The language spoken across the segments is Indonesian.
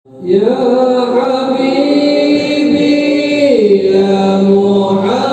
Ya Habibi ya Muhammad.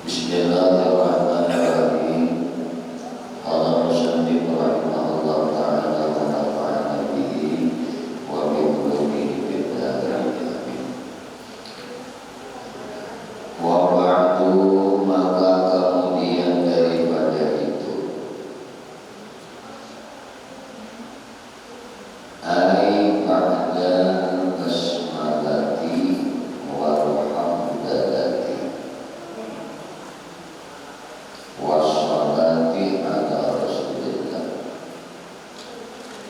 Bismillahirrahmanirrahim. Qala musannif rahimahullah ta'ala wa nafa'ana bihi wa bi ulumihi fid dharain. Wa ba'du, maka kemudian daripada itu ai ba'da basmalati wal hamdalati wassalati ala rasulillah.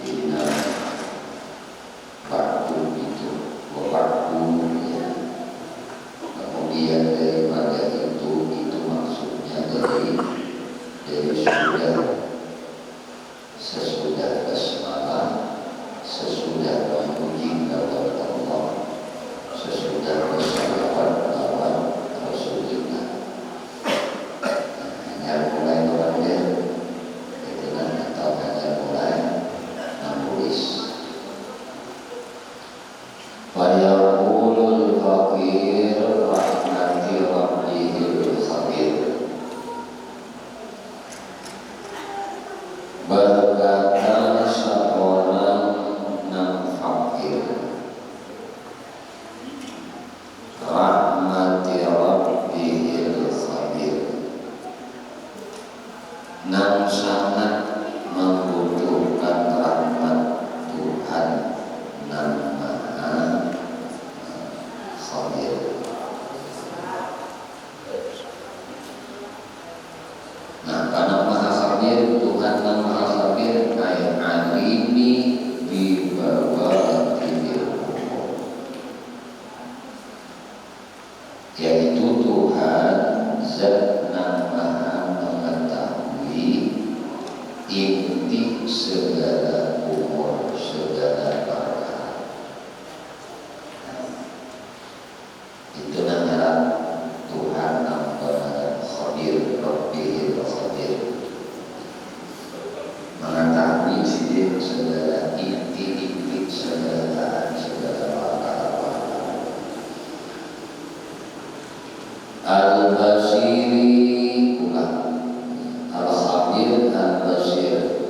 Inna ba'du itu wa ba'du, ya. Kemudian daripada itu maksudnya dari sesudah basmalah, sesudah memuji kepada Allah, sesudah bersalawat kepada Rasulullah. Hanya mulai membaca dengan atau hanya mulai menulis. Fayaqulul faqir rahmati rabbihil khabir. Berkata seorang yang fakir, rahmati rabbihil khabir, yang sangat membutuhkan rahmat Tuhan yang Maha Khabir. Nah, karena Maha Khabir, Tuhan yang Maha Khabir, ayat alimi di bawah umur, yaitu Tuhan zat yang Maha mengetahui inti segala umur, segala perkara. Itu namanya Tuhan yang Maha Khabir, Rabbihil Khabir, mengetahui segala inti-inti segala perkara. Al-Basiri ulang, Al-Khabir, Al-Basir.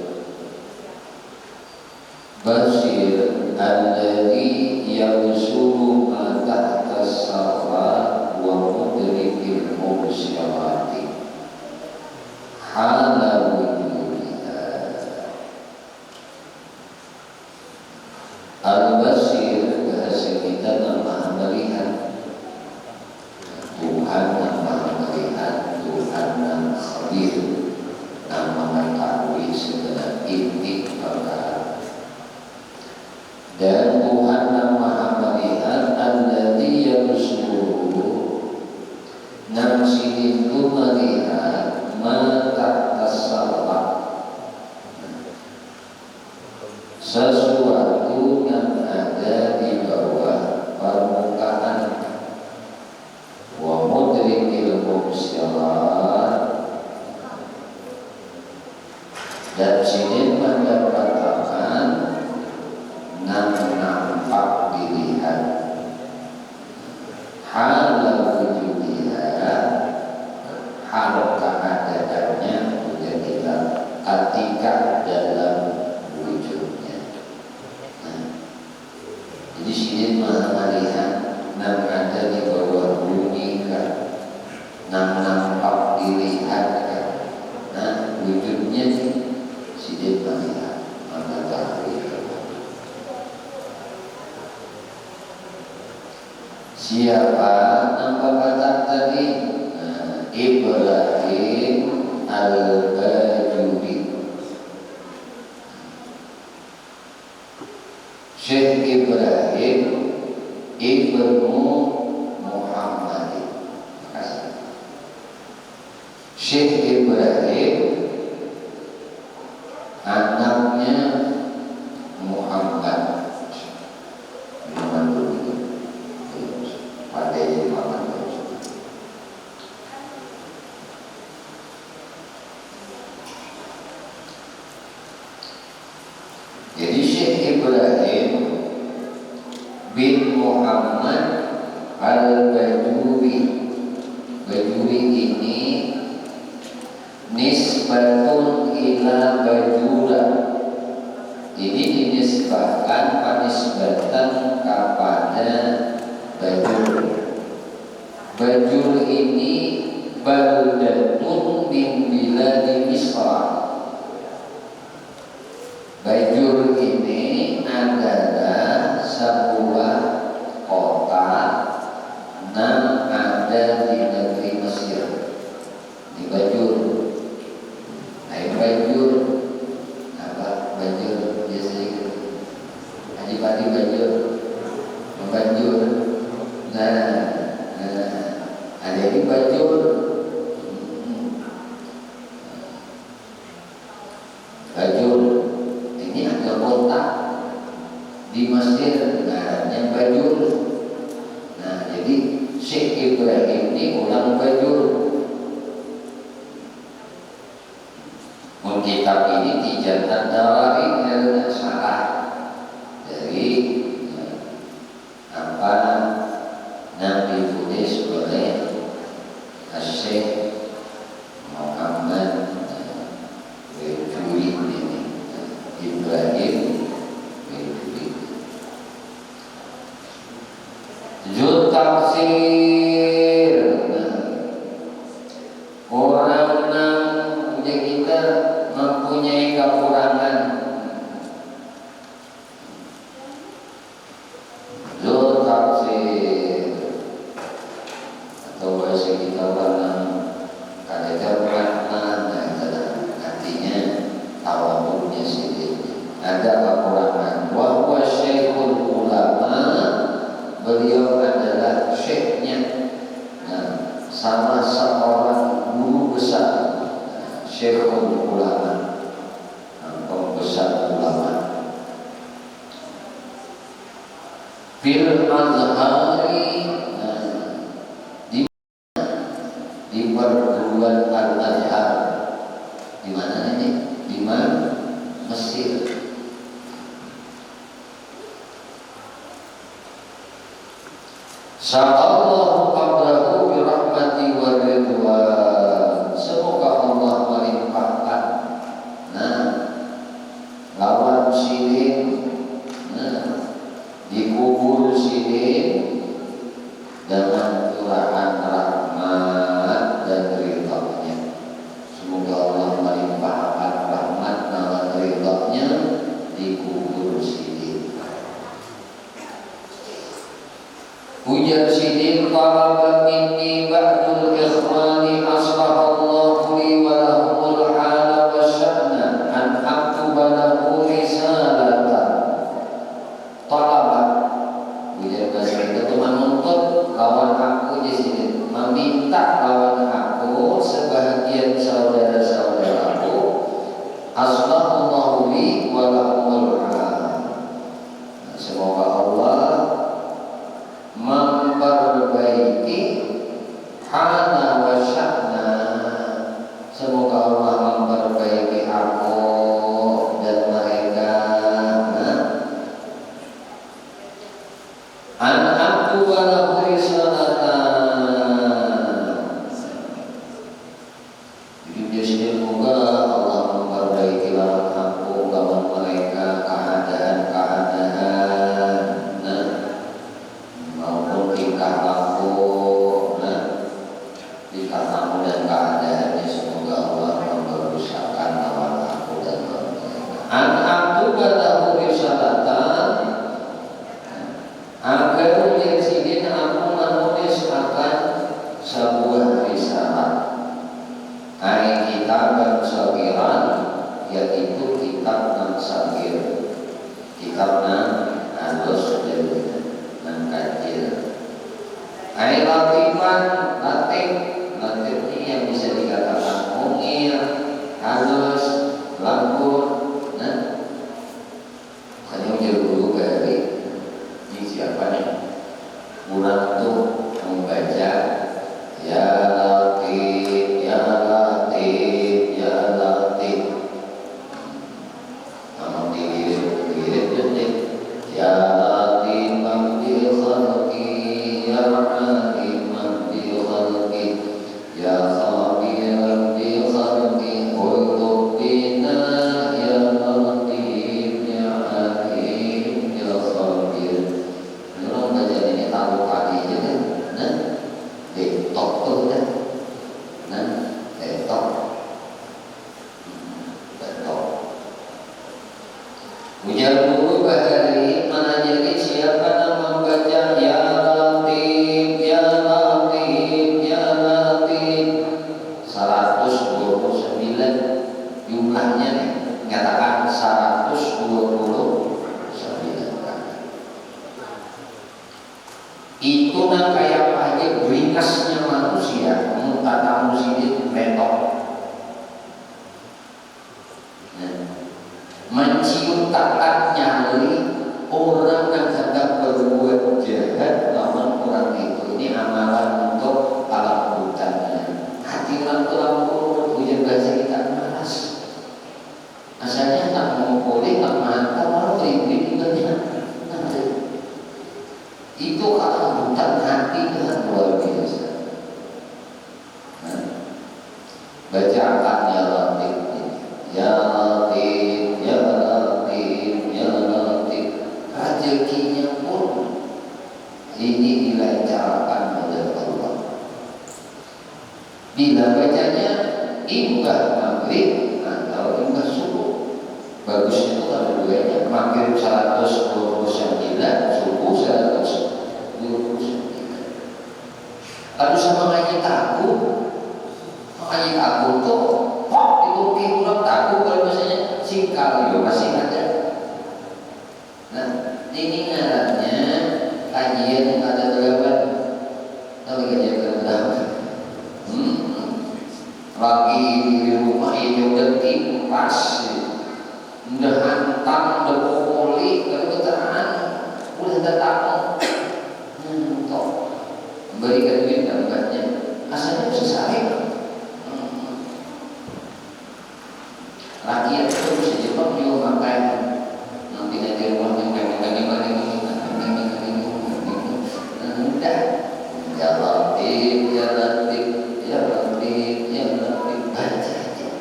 Basir alladhi yabsuru ma tahta as-safa wa mudrikil mubsirati hala wujudiha. Al-Basir bahasa kita yang Maha melihat, Tuhan yang Maha melihat, Tuhan yang Khabir, yang mengetahui segala inti perkara. Dan Tuhan yang Maha melihat, alladzi yabsuru, yang itu melihat ma tahta as-safa, sesuatu yang ada di bawah permukaan, wa mudrikil mubsirat, dan sini mendapatkan nampak dilihat, hal wujudiha, hal keadaannya, menjadi ketika dalam wujudnya. Jadi sini Maha melihat yang ada di bawah bumi kan, yang nampak dilihat kan. Nah, wujudnya sini melihat, mengetahui. Siapa nama kata tadi? Ibrahim Al-Bajuri. Syekh Ibrahim Ibnu Muhammad. Syekh Ibrahim anaknya Muhammad. Jadi Syekh Ibrahim bin Muhammad Al-Bajuri, Bajuri bajuri ini nisbatun ila bajura. Ini dinisbahkan panisbatan kepada bajur. Bajur ini baldatun min biladi Misra. Bajur ini adalah sebuah kota yang ada di negeri Mesir. Di Bajur. Bajur apa? Bajur biasanya gitu. Haji Bajur. Bajur. Ada di Bajur. Bajur ini ada kota di Mesir namanya Bajur. Nah, jadi Syekh Ibrahim ini orang Bajur. Kitab ini Tijanat Dawain salah dari apa yang ditulis oleh Syekh Muhammad Wejuri ini Ibrahim Wejuri. Juz tafsir. Orang yang kita mempunyai kekurangan. Zul tafsir atau bahasa kita ada makna, artinya tawadhunya sendiri. Ada kekurangan. Wa huwa syekhul ulama, beliau adalah syekhnya. Nah, salah seorang guru besar. Syekhul ulama, pembesar ulama. Fil Azhari, di perguruan Al-Azhar. Di mana ini? Di Mesir. Sa'allahu qablahu bi rahmati wa ridwan. Semoga Allah melimpahkan lawan sidin, dikubur sidin dengan curahan rahmat dan ridha-Nya. Semoga Allah melimpahkan rahmat dan ridha-Nya dikubur sidin. Ujar sidin, talaba minni ba'dul ikhwani asbahallahu li wa lahumul hala wa sya'na an aktuba lahu risalata. Talaba, ujar bahasa itu menuntut lawan aku di sini, meminta lawan aku sebahagian saudara-saudaraku asbahallahu li wa lahumul hala. Semoga Allah memperbaiki hana wa sya'na. Semoga Allah memperbaiki aku dan mereka. An-aku wa lahu risalatan. Jadi dia semoga Allah memperbaiki aku lawan mereka keadaan-keadaan maupun tingkah laku, tingkah laku dan keadaannya. Semoga Allah memberusahakan lawan aku dan mereka. An-aku lahu risalatan, agar ujian sidin aku menulis akan sebuah risalah. Ai kitab dan sagiran, yaitu kitab dan sagir, kitab dan halus dan kecil. Ai latifan, latif ini yang bisa dikatakan mungil, halus, lembut. Hanya ujar dulu dari ini siapa nih? Kurang tuh membaca ya latif, ya latif, ya latif. Namun dilirik ya latif bil khalqi, ya alim bil khalqi. Betok. Betok. Ujar guru Bahari menanyakan siapa nama membaca ya Latif, ya Latif, ya Latif. 129 jumlahnya nih, nyatakan 129 kali. Itu kan kayak apa aja beringasnya manusia, kata manusia betok. Mencium takat nyali orang yang sedang berbuat jahat lawan orang itu. Ini amalan untuk alam hutannya. Hati orang terlalu punya bahasa kita malas. Asalnya tak mau boleh, tak mantap, malah ribet dengannya. Itu alam hutan hati dengan luar biasa. Baca akadnya Latif, ya Latif, ya Latif, ya Latif. Rezekinya pun ini dilancarkan oleh Allah. Bila bacanya imbah maghrib atau imbah subuh, bagusnya itu kalau duanya maghrib 129, subuh 129. Lalu sama ngaji takut. Makanya takut tuh, kok itu kurang takut kalau misalnya singkal itu masih ada. Nah, ini ngarannya kajian yang ada berapa? Tahu kajian berapa? Lagi di rumah ini udah kipas, udah hantam, udah pokoli, kalau terang, udah datang, toh berikan duit dampaknya, asalnya bisa sehari. Rakyat itu bisa Jepang juga makan nanti nanti rumah yang udah ya Latif, ya Latif, ya Latif, ya Latif, baca aja.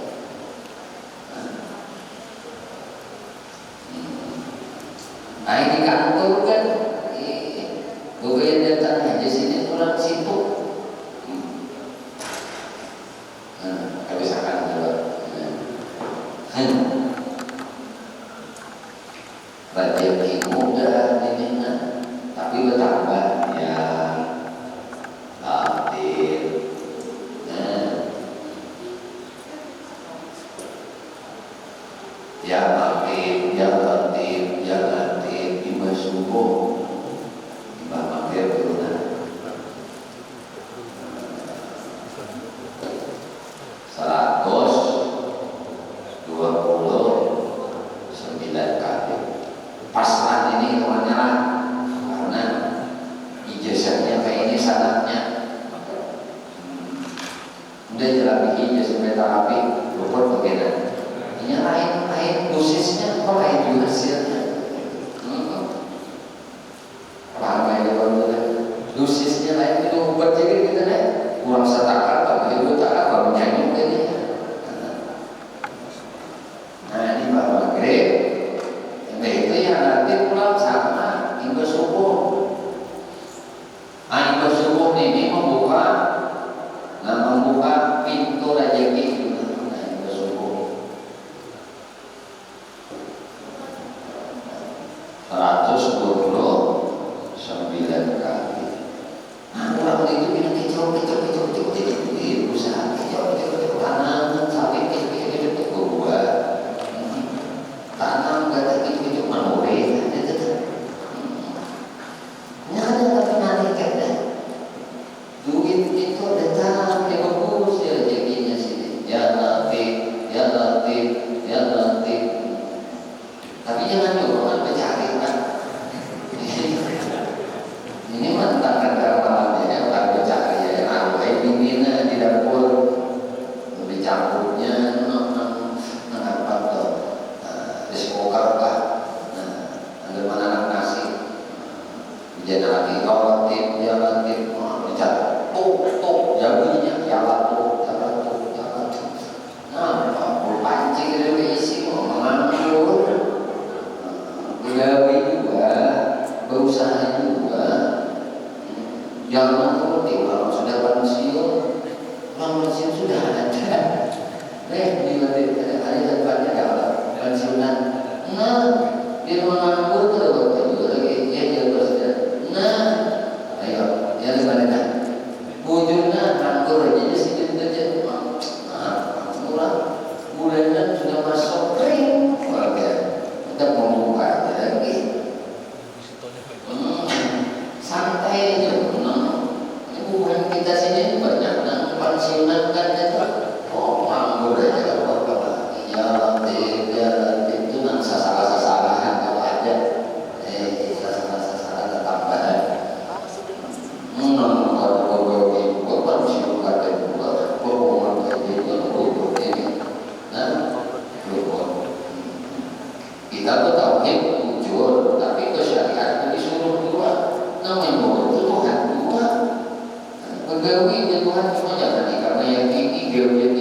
Nah di kantor kan bukan datang aja sini orang sibuk. Kebiasaan juga. Rezeki mudah dengan tapi bertambah ya Latif. Ya Latif, ya Latif, ya Latif. Imbah subuh, imbah maghrib dulu nah. 129 kali. Pasrah ini temannya lah, karena ijazahnya kayak ini sanatnya. Udah jalan ijazah terapi, luput bagaimana? Ini lain dosisnya, kok lain juga hasilnya. Paham ya kalau dosisnya lain itu obat jadi kita nih kurang setakar, tapi itu takar baru nyanyi ini. Nah ini Pak Maghrib. Nah itu yang nanti pulang sama imbas subuh. Imbas subuh ini membuka pintu rezeki. Nah imbas subuh 129 kali. Nah orang itu bilang kecil.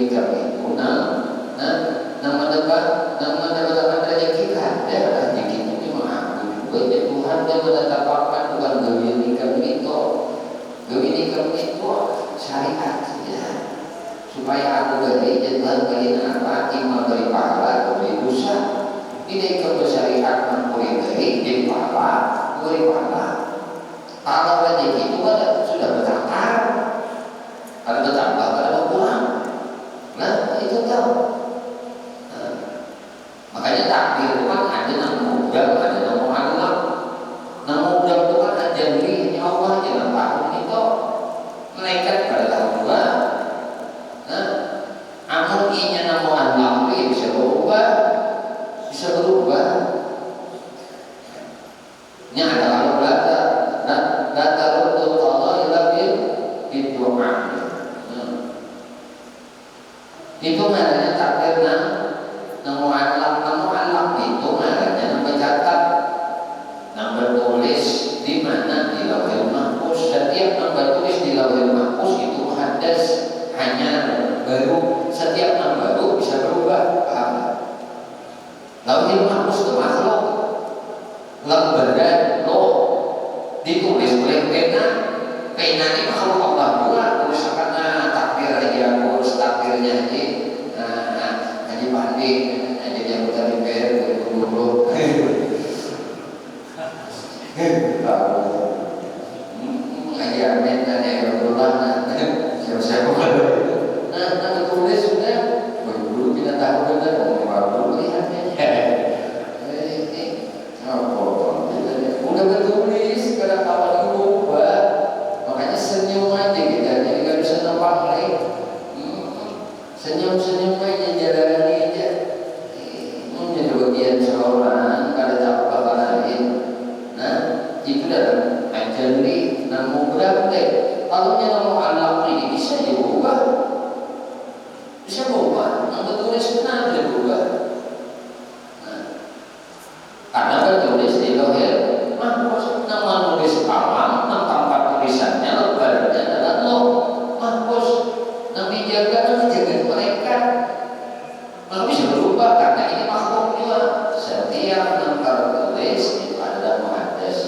nikam itu mendapatkan rezeki kada rezeki itu memang aku juga ya Tuhan dia menetapkan bukan gawe nikam itu syariat saja supaya aku beri jangan beri apa iman dari pahala dari dosa ini kalau syariat mengkuri dari pahala beri pahala kalau rezeki itu kan sudah bertambah ada bertambah ada berkurang nah itu tahu makanya takdir itu kan ada yang mudah ada yang mu'allaq yang mudah itu kan ada yang Allah yang tahu itu malaikat pada tahu juga amun inya yang mu'allaq itu bisa berubah ini ada kalau data untuk Allah lebih didoa itu namanya takdir yang mu'allaq itu namanya yang mencatat yang bertulis di mana di Lauhul Mahfuz. Setiap yang bertulis di Lauhul Mahfuz itu hadas hanya baru, setiap yang baru bisa berubah. Paham? Lauhul Mahfuz itu makhluk lembaran loh ditulis oleh pena ini makhluk Allah juga tulisannya takdir aja urus takdirnya aja Haji Pandi aja dia anggota DPR 2020 Haji Amin dan Abdullah siapa-siapa nah tulis sudah dulu kita tahu benar baru lihatnya udah bertulis kadang awal diubah makanya senyum aja kita jadi gak bisa nampak lagi senyum-senyum aja jalani aja menjadi bagian seorang kada apa lain nah itu dalam ajali namu berapa kalau yang mu'allaq ini bisa diubah yang bertulis benar bisa diubah karena bertulis di Lauhul Mahfuz nama nulis awam tempat tulisannya lebarnya adalah Lauhul Mahfuz yang dijaga mereka maka bisa berubah karena ini makhluk juga setiap yang tertulis itu adalah muhaddas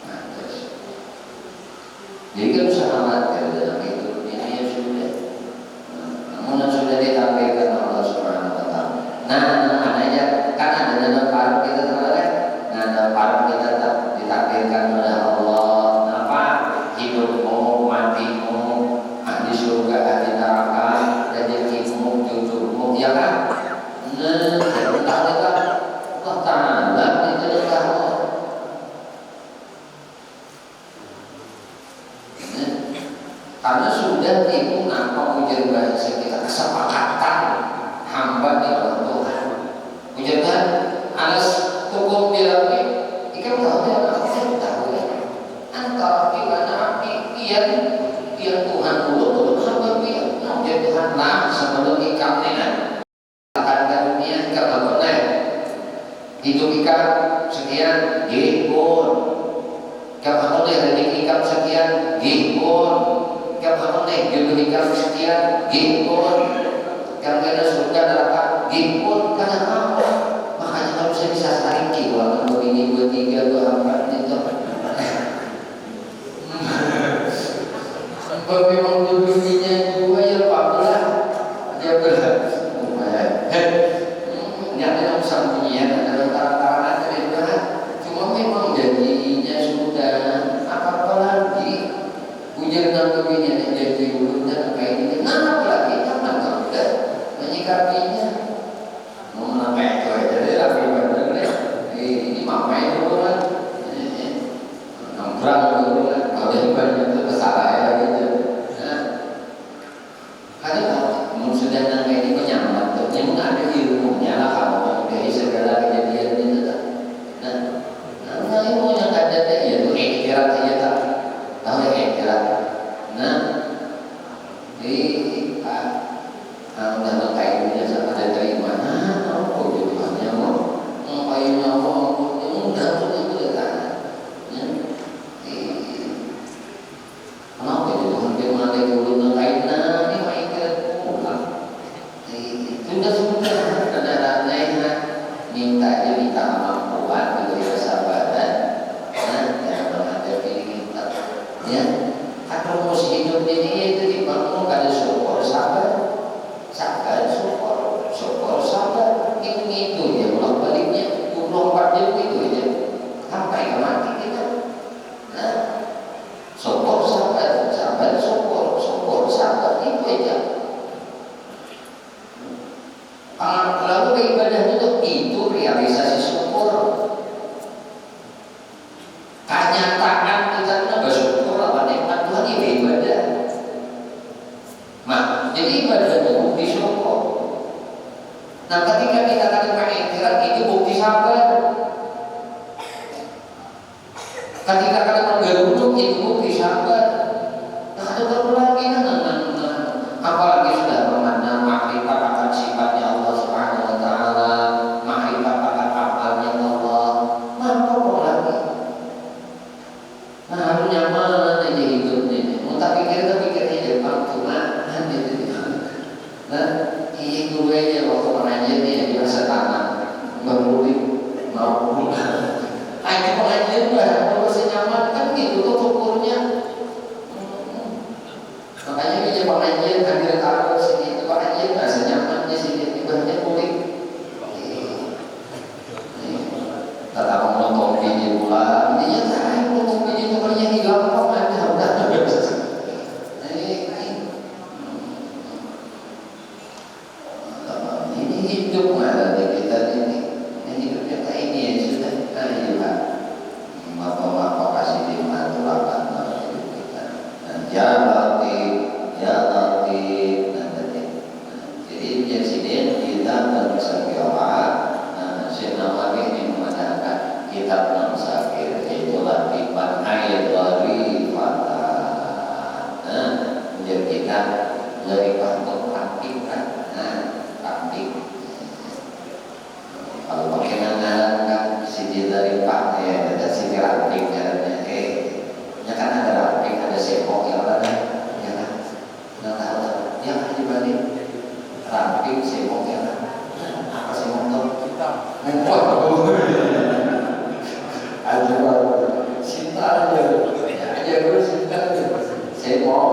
muhaddas jadi kan usah khawatir dalam hidup ini ya sudah namun sudah ditampilkan Allah Subhanahu wa ta'ala maknanya kan ada dalam paruh kita teman-teman dalam paruh kita ditakdirkan oleh Allah apa hidupmu matimu ahli surga ahli neraka rezekimu cucumu ya kan entah Allah Ta'ala itu adalah Allah karena sudah itu apa ujian bahasa kita kesepakatan hamba di dalam Tuhan ujian alas hukum bilawi ikan tahu ya aku tahu ya antara pilihan api yang Tuhan dulu hamba dia ujian Tuhan lah sebelum ikannya akan karunia ikan apa itu ikan sekian gihpun kapan oleh rezeki ikan sekian gihpun kapan oleh jodoh ikan sekian gihpun yang kena surga neraka gihpun karena apa makanya kalau saya bisa saring kiwa begini 2, 3, 2, 4 itu sampai memang jodohnya 2 ya 14 dia berat nyata yang sambunyian adalah taran-taran aja dari berat cuma memang janjinya sudah apa-apa lagi ujar dan kebinya janji dulu dan kayak ini apa lagi jangan udah menyikapinya mau menamai itu aja deh rapi bener deh ini mamai dulu kan nongkrong dulu kan kalau dia banyak itu kesalahan lagi aja karena sudah namanya ini menyambat tuh memang ada ilmunya lah kalau dari segala kejadian itu nah ilmu yang ada ya itu ikhtirat aja tak tahu ya ikhtirat di udah kayak ini sama ada dari mana oh jodohannya mau ngapainnya mau udah udah kenapa jodohan dia mana dulu ngakain aja. Lalu ibadah itu realisasi syukur. Kenyataan kita bersyukur apa nikmat Tuhan ini ibadah. Nah, jadi ibadah itu bukti syukur. Nah, ketika kita katakan ikrar itu bukti sabar. Ketika katakan beruntung itu bukti sabar. Nah, ada baru lagi apalagi sudah memandang makrifat akan sifatnya Allah Subhanahu wa taala, makrifat akan amalnya Allah. Mampu lagi. Nah, harus nyaman aja hidup ini. Mau tak pikir aja Pak cuma nanti. Nah, ini gue aja waktu pengajian nih di masa tanah bermudik mau pulang. Ayo pengajian lah, kalau senyaman kan gitu tuh ukurnya. Makanya dia pengajian hadir taruh sini itu pengajian nggak senyaman di sini ibadahnya mudik. Kata mau ngomong biji pula, intinya saya ngomong biji itu kerja di gampang aja udah. Ini hidup ada di kita ini hidupnya kayak ini ya sudah. Ayo lah, bapak kasih dimanfaatkan hidup kita. Ya Latif, jadi presiden kita bersabda, senama ini mengatakan kitab Namsakir yaitu Latifan ayat dari Fatah. Menjadi kita dari Fatah praktik kan, praktik. Kalau pakai nama sini dari Pak ya ada sini praktik caranya, ya kan ada praktik ada sepok yang ada. Yang ada di balik ramping semok ya apa semok tuh ngumpul aja cinta aja gue cinta semok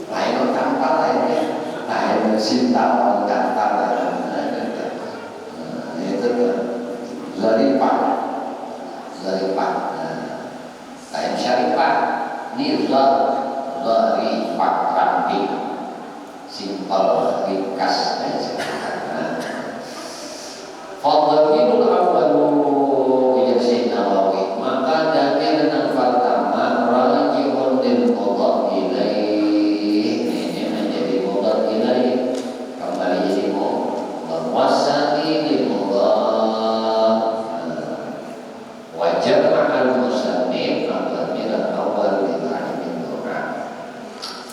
lain tanpa lainnya lain cinta orang tanpa lain itu zarifah kayak syarifah ini zarifah ramping simpel ringkas dan sederhana. Fadhilul awwalu ya Nawawi maka dalil yang pertama raji'un lil mudhaf ilaih ini menjadi mudhaf ilaih kembali jadi mudhaf wasani lil mudhaf wajib ma'al musannif al-dhamir al-awwal lil alimin doa.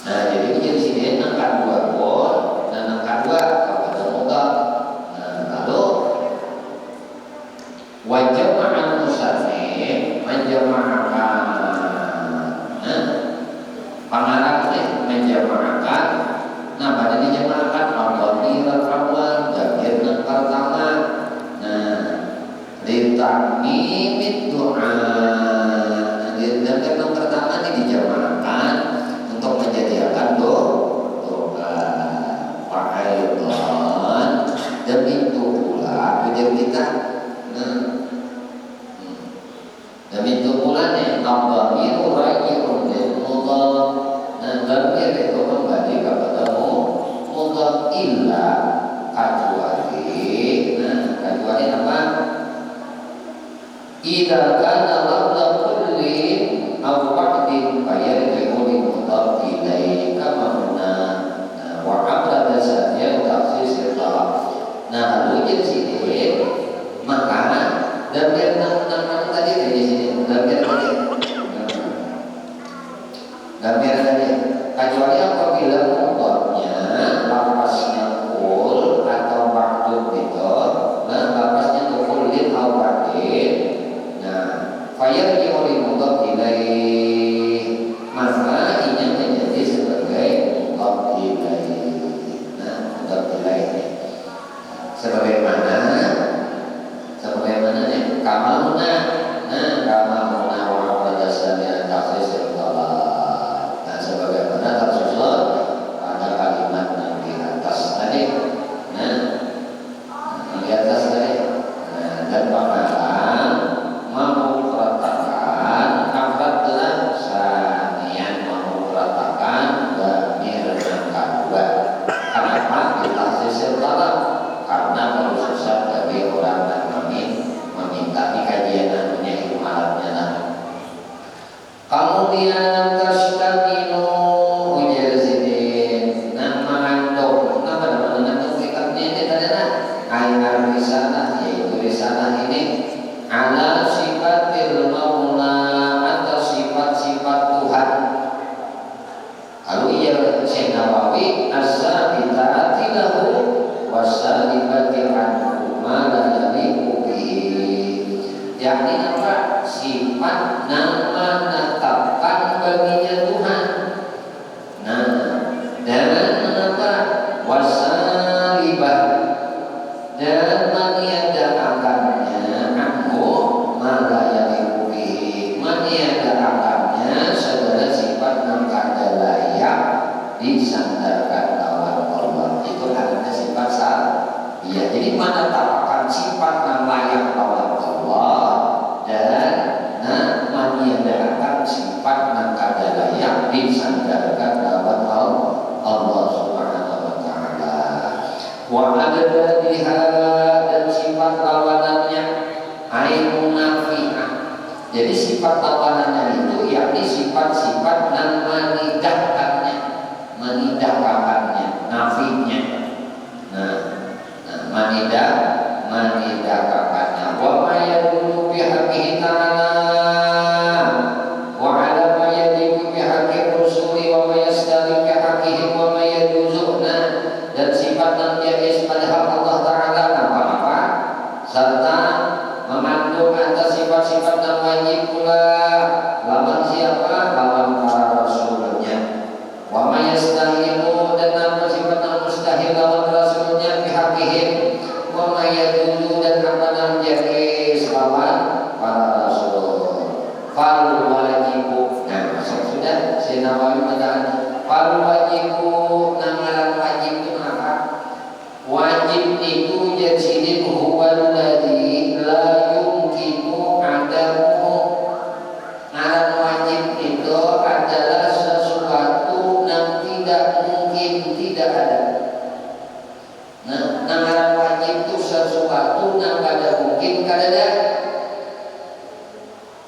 Nah, jadi di sini angka 2 pun dan angka 2 kepada mudhaf. Lalu wajib ma'al musannif menjama'kan pengarang menjama'kan. Nah, pada dijama'kan al-dhamir al-awwal dhamir yang pertama. Nah, litakmimid doa dan yang pertama ini dijamakan untuk menyediakan doa fa'aidan dan itu pula ujar kita dan itu pula nih abdamiru raji'un lil mudhaf dan dhamir itu kembali kepada mudhaf illa kecuali apa? Idza kana lafdha kullin aw wahidin fayarji'u li mudhaf ilaihi kama huna wa abrada saja takhsis talab. Nah, lalu di sini maka dhamir nama tadi dari sini dhamir tadi kemudian tastaminu ujar sidin nah mengandung apa namanya mengandung kitabnya ini adalah ayat risalah yaitu risalah ini ala sifatil maula atau sifat-sifat Tuhan. Lalu ia Syekh Nawawi as-sabitati lahu was-salibati anhu ma la yaliqu bihi. Yakni apa? Sifat nama menetapkan baginya Tuhan. Nah, dan apa? Was-salibah dan meniadakannya anhu ma la yaliqu bihi. Meniadakannya segala sifat yang kada layak disandarkan lawan Allah. Itu adanya sifat ya. Jadi menetapkan sifat yang layak lawan Allah dan meniadakan sifat yang kada layak disandarkan lawan Allah Subhanahu wa taala. Wa adadiha dan sifat lawanannya ainun nafi'ah. Jadi sifat lawanannya itu yakni sifat-sifat yang menidakkannya, nafinya. Menidakkannya. Wa ma yadullu bi haqqihi ta'ala wa 'ala ma yajibu bi haqqi rusuli wa ma yastawi bi haqqihi wa ma yaduzuna dan sifat yang jais pada hak Allah Ta'ala apa-apa serta mengandung atas sifat-sifat yang wajib pula lawan siapa? Lawan para rasulnya. Wa ma yastahilu dan apa sifat yang mustahil lawan rasulnya bihaqihim. Wa ma yadudu dan apa yang jais lawan para rasul. Fal wajibu. Nah, sudah Syekh Nawawi mengatakan fal wajibu namalan wajib itu apa? Wajib itu jadidin huwal ladzi la yumkinu adamuhu. Alat wajib itu adalah sesuatu yang tidak mungkin tidak ada. Nah, alat wajib itu sesuatu yang kada mungkin kada ada.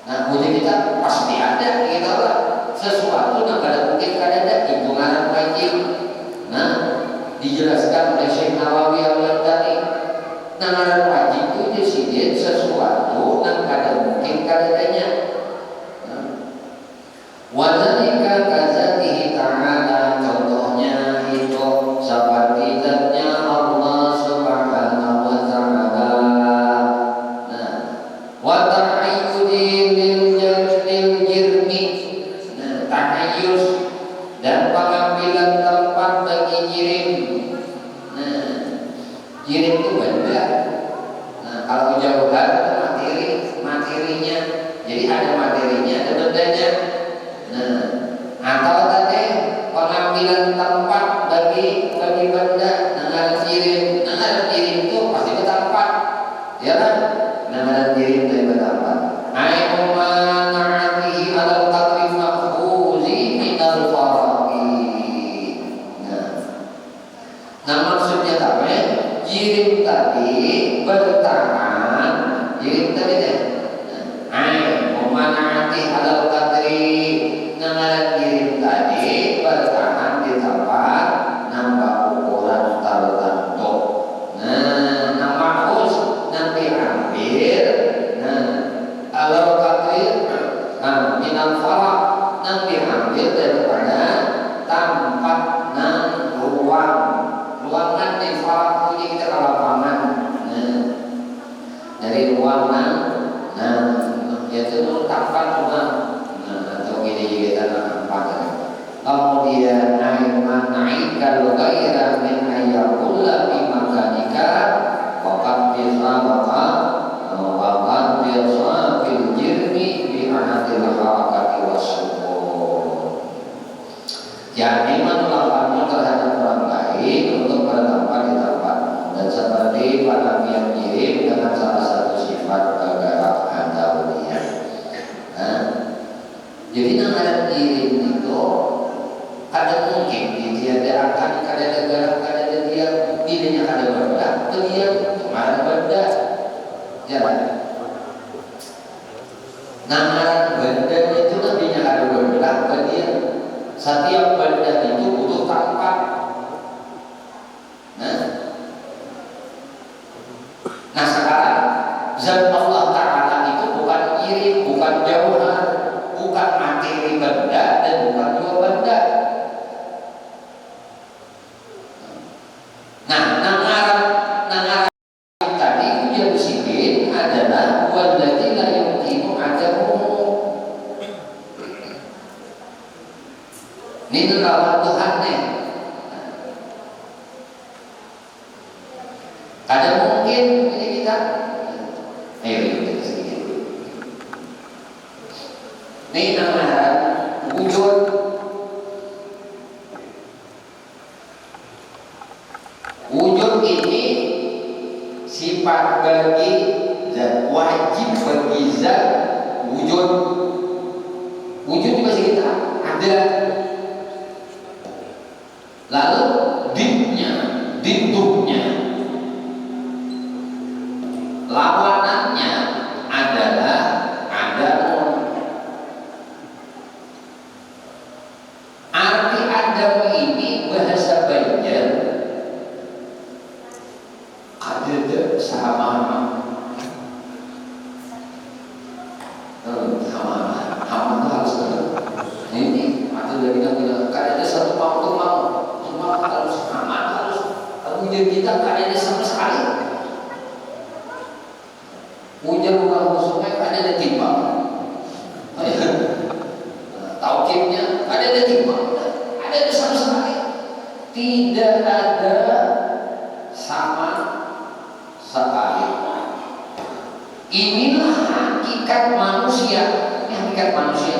Nah, wujud kita pasti ada, gitu lah. Sesuatu yang kada mungkin kada ada itu alat wajib. Nah, dijelaskan oleh Syekh Nawawi al-Ghazali. Alat wajib itu disini sesuatu yang kada mungkin kada adanya. Wadzalika kazatihi ta'ala contohnya itu seperti zatnya Allah Subhanahu wa ta'ala. Nah, wa ta'ayyudi lil jirmi. Nah, ta'ayyus dan pengambilan tempat bagi jirim. Nah, jirim itu benda. Nah, kalau jauhan itu materinya. Jadi ada materinya, ada bendanya. Nah, atau tadi pengambilan tempat bagi benda dengan jirim. Dengan jirim itu pasti bertempat, ya kan? Dengan jirim itu bertempat. Ayyuma na'atihi ala qadri mahfuzi minal faraqi. Nah, maksudnya apa? Jirim tadi bertahan. Jirim tadi deh. Ayyuma na'atihi ala qadri nangaran jirim tadi bertahan di tempat nambah ukuran tertentu. Nah, namahus nanti ambil. Nah, kalau katil minal faraq nanti ambil daripada tempat nan ruangan di faraq punya kita kalau lapangan. Nah, dari ruangan, nah yaitu tempat ruang. Kemudian aiman naikal ghaira min ayyakulla bi makanika waqad bisa fil jirmi bi ahadil harakati wasyukur. Yakni menetapkannya terhadap orang lain untuk bertempat di tempat dan seperti pada yang jirim dengan salah satu sifat kegarak hadawiyah. Jadi nama jirim itu ada mungkin ditiadakan kada negara kada dia dirinya kada benda dia kemarin benda jalan nama benda itu nantinya ada benda Ini nerawat Tuhan nih. Kadang mungkin ini kita, ayo kita sedikit. Ini namanya wujud. Wujud ini sifat bagi dan wajib bagi zat wujud. Wujud di bahasa kita ada. Lalu diduknya, lawanannya adalah adam. Arti adam ini bahasa Banjar ada sama itu harus ini atau dari bilang kan ada satu waktu mau harus aman harus wujud kita kan ada sama sekali. Wujud bukan musuhnya kan ada timbang. Taukibnya ada timbang. Ada sama sekali. Tidak ada sama sekali. Inilah hakikat manusia. Ini hakikat manusia.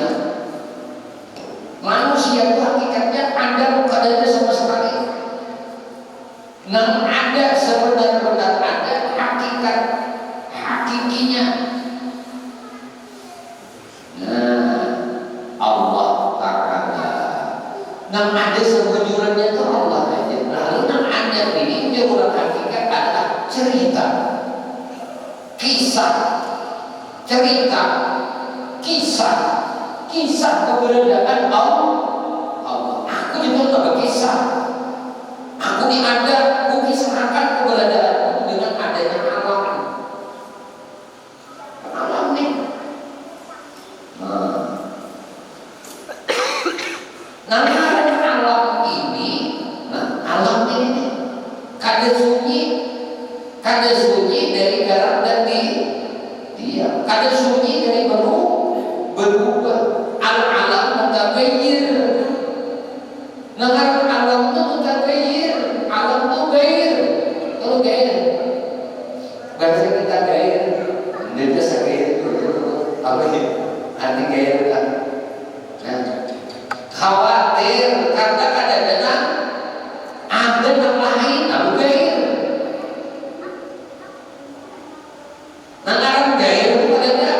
Manusia itu hakikatnya ada bukan ada sama sekali. Yang ada sebenar-benar ada hakikat hakikinya. Nah, Allah Ta'ala. Yang ada sebenarnya itu Allah aja. Lalu yang ada ini jauh hakikat adalah cerita, kisah, cerita, kisah keberadaan Allah. Aku juga tak berkisah. Aku ini ada, aku kisahkan keberadaanku dengan adanya alam. Alam nih. Nah, alam ini, alam ini kada sunyi dari garam dan dia, kada sunyi dari berubah. Al-alam mutaghayyir. Nah, alam itu mutaghayyir, alam itu gair. Kalau gair, bahasa kita gair, dia sakit apa sih? Arti gair kan? Khawatir karena kadang-kadang ada yang lain, lalu gair. Nah, alam gair itu ada.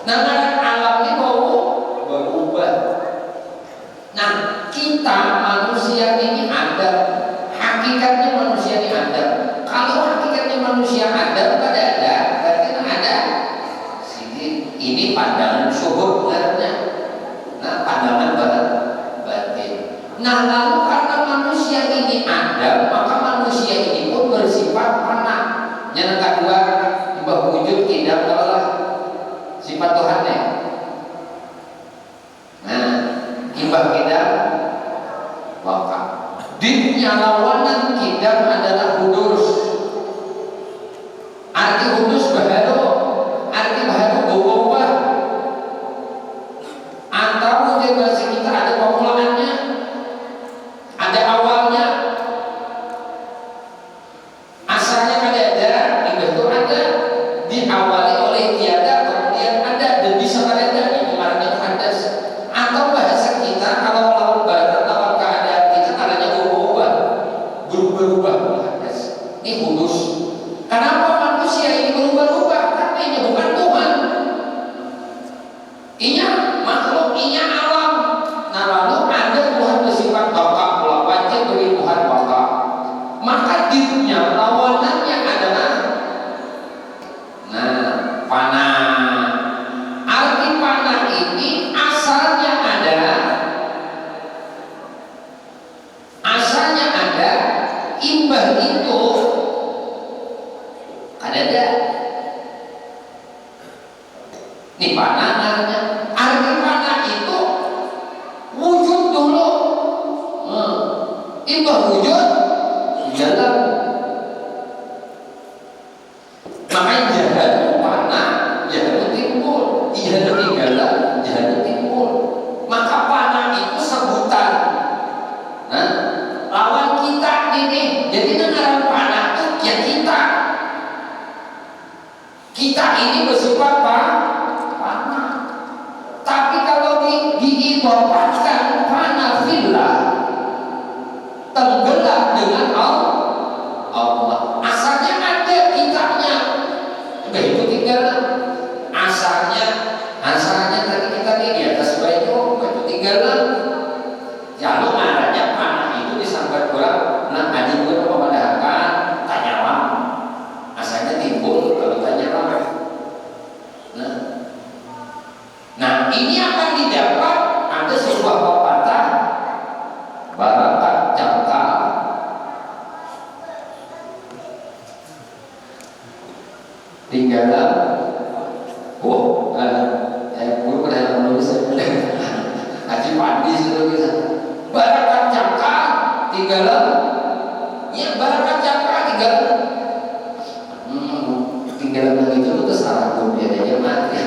Nah, alamnya berubah. Nah, kita manusia ini ada, hakikatnya manusia ini ada. Kalau hakikatnya manusia ada, pada ada, berarti ada. Ini pandangan syuhud sebenarnya. Nah, pandangan batin. Nah, lalu karena manusia ini ada, maka manusia ini pun bersifat fana. Yang kedua, wujud tidak adalah sifat Tuhannya. Nah, imbah kidam waka. Dipnya lawanan kidam adalah hudus. Arti hudus baharu, arti baharu berubah. Atau mungkin bahasa kita ada pemulaannya, ada awalnya. Asalnya ada, itu ada, diawali oleh tiada, kemudian ada dan bisa ada. Itu artinya hadas. Atau bahasa kita kalau lawan barat, lawan keadaan kita kalanya berubah hadas. Ini hudus. Kenapa manusia ini berubah-ubah? Karena ini bukan Tuhan. Ini makhluk, ini alam. Nah, lalu ada Tuhan bersifat baka, wajib bagi Tuhan baka. Maka dirinya lawanannya adalah fana. Arti fana ini asalnya ada, imbah itu ada. Ini fana namanya. Arti fana itu wujud dulu, imbah wujud jalan. Makanya jahat fana, jahat timbul, jahat tinggalan, jahat timbul. Maka fana diwafatkan panafillah, tenggelam dengan Allah. Asalnya ada kitabnya, begitu tinggal asalnya tadi kita di atas baju, begitu tinggal lalu adanya panah itu disambat orang, nah adik gue pemandangan tanyawang, asalnya timbul lalu tanyawang. Nah ini akan didapat ada sebuah pepatah barakat jangka tinggalan gue pernah menulis Haji Pandi sudah bisa barakat jangka tinggalan ya barakat jangka tinggalan yang itu salah gue biadanya mati.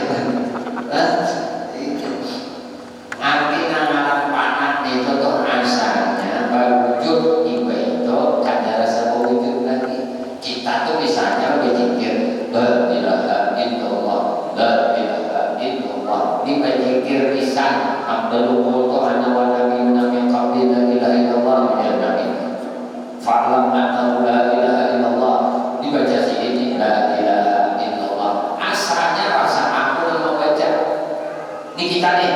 Arti nama panah itu tuh asalnya berwujud iba itu kadar rasa wujud lagi. Kita tuh misalnya berzikir la ilaha illallah, la ilaha illallah, dipikir lisan Abdul Qudus ana wa nabiyuna min qabli la ilaha illallah ya nabi. Fa'lam anna la ilaha illallah, dibaca sini la ilaha illallah. Asalnya rasa aku yang membaca ini kita nih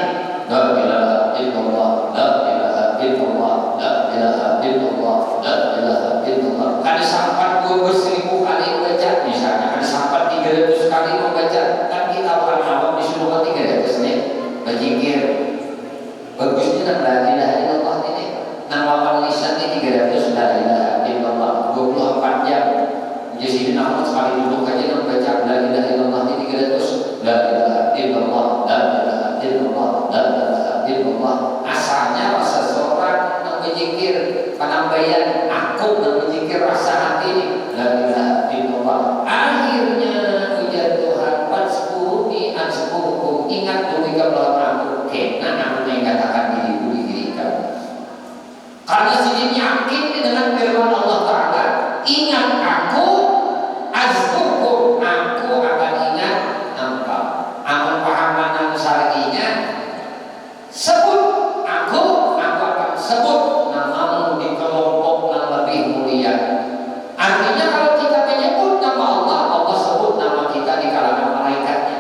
la ilaha illallah, la ilaha illallah, la ilaha illallah, la ilaha illallah. Kan sampai 20.000 kali membaca, misalnya kan sampai 300 kali membaca, kan kita orang awam disuruh 300 nih berzikir. Bagusnya la ilaha illallah ini nama lisan ini 300 la ilaha illallah 24 jam. Jadi nama sekali duduk aja membaca la ilaha illallah ini 300 la ilaha illallah, la ilaha illallah, la ilaha illallah. Asalnya rasa seorang yang berzikir penambahan aku yang berzikir rasa hati ini la ilaha illallah. Akhirnya ujar Tuhan wadskuruni azkurkum, ingat demi kebelaan aku karena aku yang katakan diri kamu. Karena sini yakin dengan firman Allah Ta'ala, ingat aku azkurkum, aku akan ingat engkau. Amal pahaman syar'inya sebut aku akan sebut namamu di kelompok yang lebih mulia. Artinya kalau kita menyebut nama Allah, Allah sebut nama kita di kalangan malaikatnya.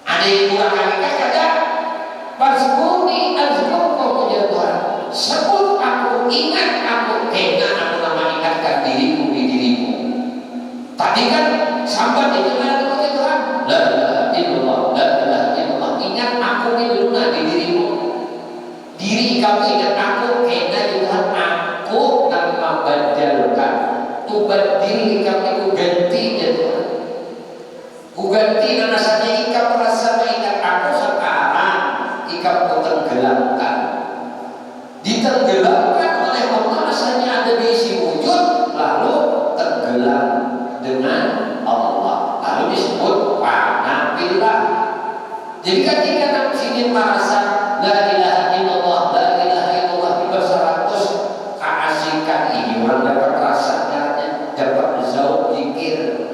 Ada yang kurang hakikat kata Fazkurni azkurkum ya Tuhan, sebut aku, ingat aku, karena aku memaningkatkan diriku di dirimu. Tadi kan sambat itu mana kepada Tuhan la ilaha illallah, la ilaha illallah, ingat aku ini dulu di dirimu. Diri kamu ingat aku, karena Tuhan aku yang membadalkan tubat diri kamu itu gantinya Tuhan. Ku ganti nana saja ikam merasa mengingat aku sekarang, ikam ku tenggelamkan, ditenggelamkan oleh Allah. Asalnya ada di isi wujud, lalu tenggelam dengan Allah, lalu disebut panafillah. Jadi ketika nak sini merasa la ilaha illallah, la ilaha illallah di bahasa 100 keasikan ini orang dapat rasanya, dapat zauq zikir.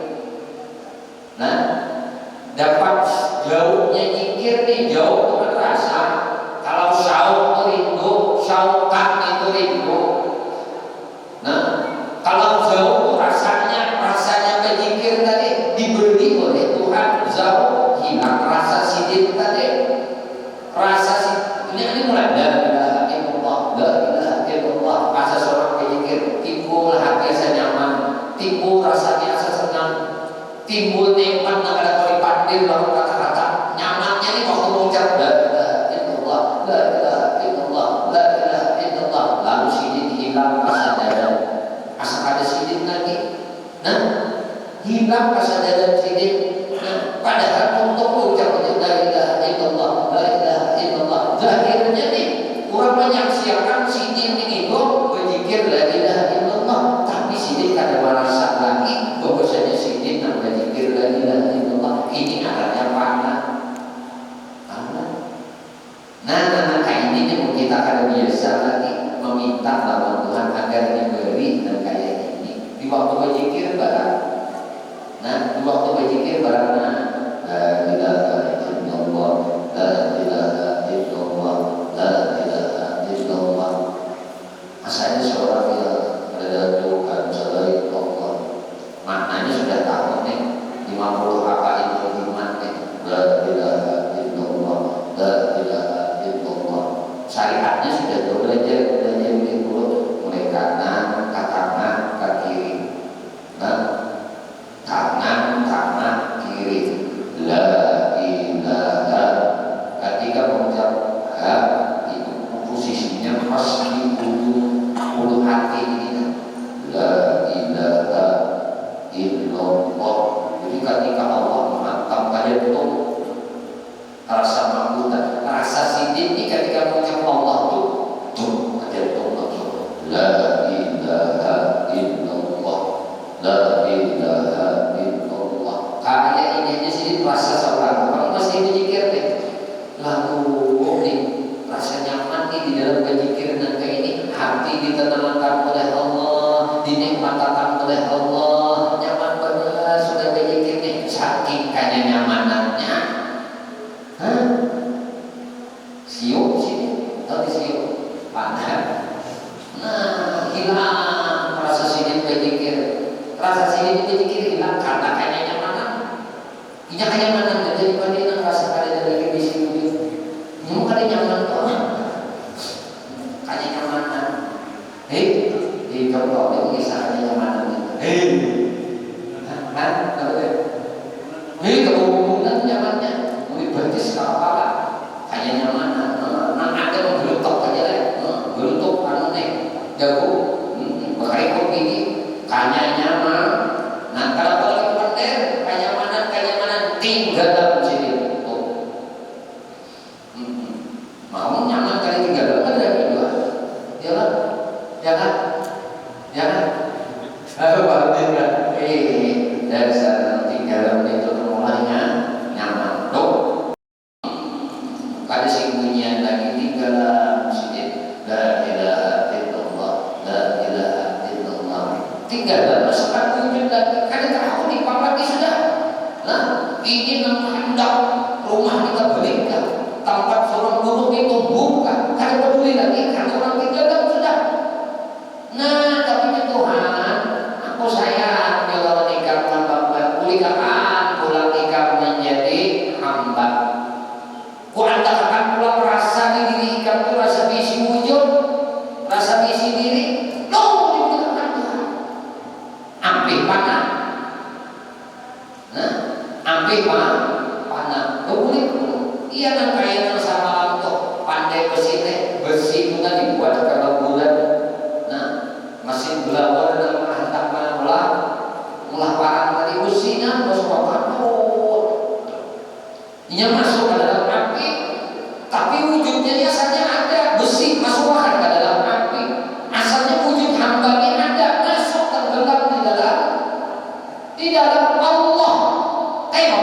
Nah, dapat jauhnya zikir nih, jauh dengan rasa. Kalau syauq rindu, syauqan itu rindu. Nah, kalau jauh rasanya berzikir tadi diberi oleh Tuhan jauh, hilang rasa sidin tadi. Rasa sidin ini mulai la ilaha illallah, la ilaha illallah. Rasa seorang berzikir timbul hati rasa nyaman, timbul rasanya rasa senang, timbul nikmat yang ada kali pandir lalu kata-kata nyamannya ini waktu mengucap la ilaha illallah, la ilaha illallah, la ilaha illallah, lalu sidin hilang rasa dalam. Asal ada sidin lagi, nah hilang rasa dalam sidin. Nah, padahal untuk mengucap la ilaha illallah, la ilaha illallah, zahirnya nih kurang menyaksikan sidin ini berzikir la ilaha illallah, tapi sidin kada merasa lagi bahwasanya sidin yang berzikir la ilaha illallah ini adanya panah. Nah, kayak ini nih kita akan biasa lagi meminta lawan Tuhan agar diberi dan kayak ini di waktu berzikir barang. Nah, di waktu berzikir barang la ilaha illallah, la ilaha illallah, Hah? Siup sini, tahu siup? Panas. Nah, hilang rasa sini berpikir, rasa sini berpikir hilang karena kayaknya nyamanan. Ini kenyamanan jadi bandingan rasa kalian dari misi wujud. Ini kalian nyaman toh, kalian nyamanan. Di contoh ini kisah nyamanan. Kan, tahu deh. Keumuman nyamannya, ini berarti sekali kayaknya nyamanan. Nah ada menggelutok aja deh, gelutok anu nih. Jago, berikut ini kanya nyaman. Nah kalau lagi bener kenyamanan tinggal dalam sini. Mau nyaman kali tinggal dalam ada dua. Jangan. Berarti kan? Dari sana tinggal dalam itu mulainya nyaman. Dok. Kada singgunyian lagi tinggal dalam sini. La ilaha illallah, la ilaha illallah. Tinggal dalam sekat wujud lagi. Kada tahu di pamati sudah. Nah, ini hendak rumah kita belikan, tempat seorang duduk itu bukan. Kada peduli lagi karena orang tinggal dalam sudah. Nah, tapi Tuhan, aku sayang kalau nikah hamba, kulikan pulang nikah menjadi hamba. Ku antarkan pulang rasa diri ikan itu rasa visi wujud, rasa visi diri. Loh, diberikan Tuhan. Ambil panah. Nah, ambil panah. Kau boleh. Iya kan kayak sama untuk pandai besi itu kan dibuat kalau bulan. Nah, mesin belawar dan hantar mulah parang tadi besinya masuk apa? Ini masuk ke dalam api, tapi wujudnya asalnya ada besi masuk ke dalam api. Asalnya wujud hambanya ada masuk tenggelam di dalam Allah.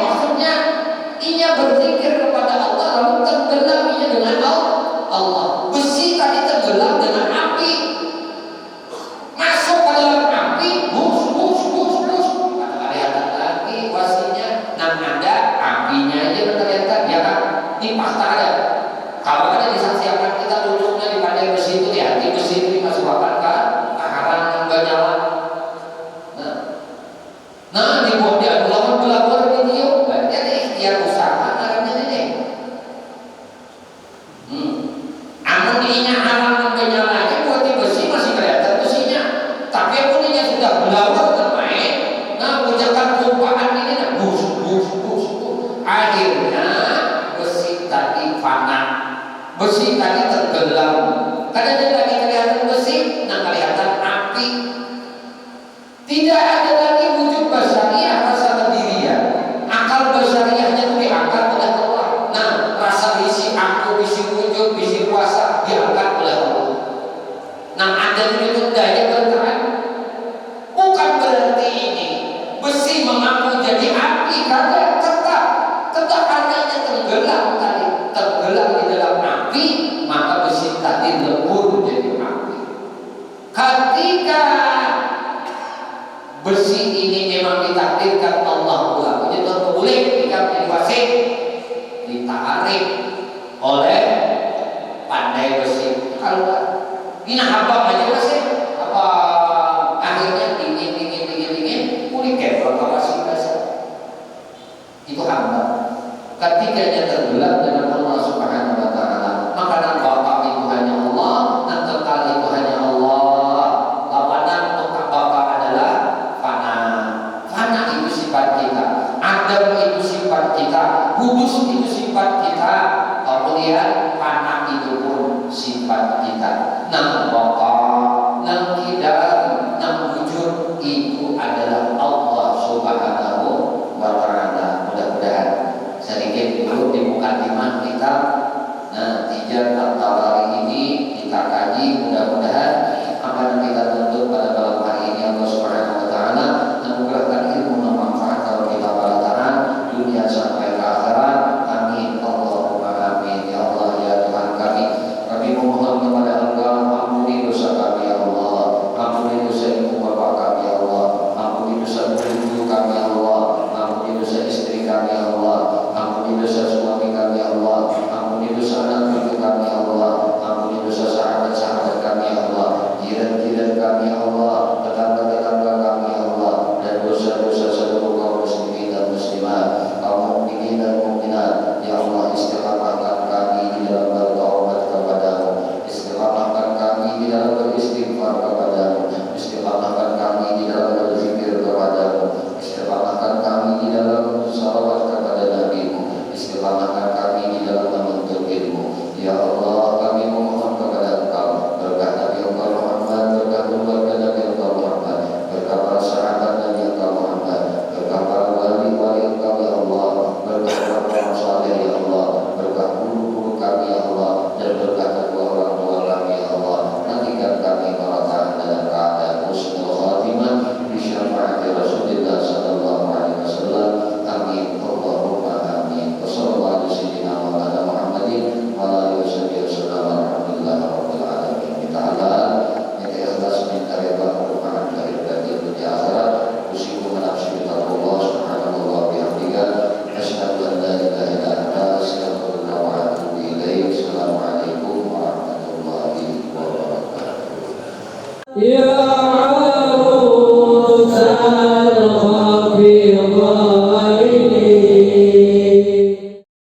Maksudnya inya berzikir kepada Allah lalu tenggelam inya dengan Allah. Besi tadi tenggelam dengan api. Masuk ke dalam api, bus. Ada lagi wasinya, nang ada apinya aja ternyata dia kan ini fakta ada. Kalau ada disaksikan kita duduknya di pandai besi itu ya, di besi itu dimasukkan ke harang yang gak nyala. Nah dibuat dia belawar video, berarti ada ikhtiar usaha namanya ini. Amun ininya harang yang gak nyala aja buat di besi masih kelihatan besinya. Tapi amuninya sudah belawar termain, nah ujakan tumpahan ini nah bus. Akhirnya besi tadi panas, besi tadi tenggelam. Kadang dia lagi kelihatan besi, nah kelihatan api. Tidak ada lagi wujud basariah rasa kedirian. Akal basariahnya itu diangkat oleh Allah. Nah rasa visi aku, visi wujud, visi kuasa diangkat oleh Allah. Nah ada itu daya bergerak. Bukan berarti ini besi mengaku jadi api, karena tetap adanya tenggelam di dalam api, maka besi tadi lebur jadi api. Ketika besi ini memang ditakdirkan Allah pula, jadi boleh jika diwasik ditarik oleh pandai besi. Kalau ini habang aja besi, apa akhirnya dingin, kulit kebal kawasi biasa. Itu hamba. Ketika dia tenggelam dengan Allah Subhanahu wa Ta'ala, maka nan bapak itu hanya Allah, dan kekal itu hanya Allah. Lawanan untuk bapak adalah fana. Fana itu sifat kita, Adam itu sifat kita, kudus itu sifat kita. Kemudian fana itu pun sifat kita. Nang bapak, nang kidam, nang wujud itu adalah Allah Subhanahu wa Ta'ala. Mudah-mudahan sedikit dulu di mukadimah kita. Nah, 3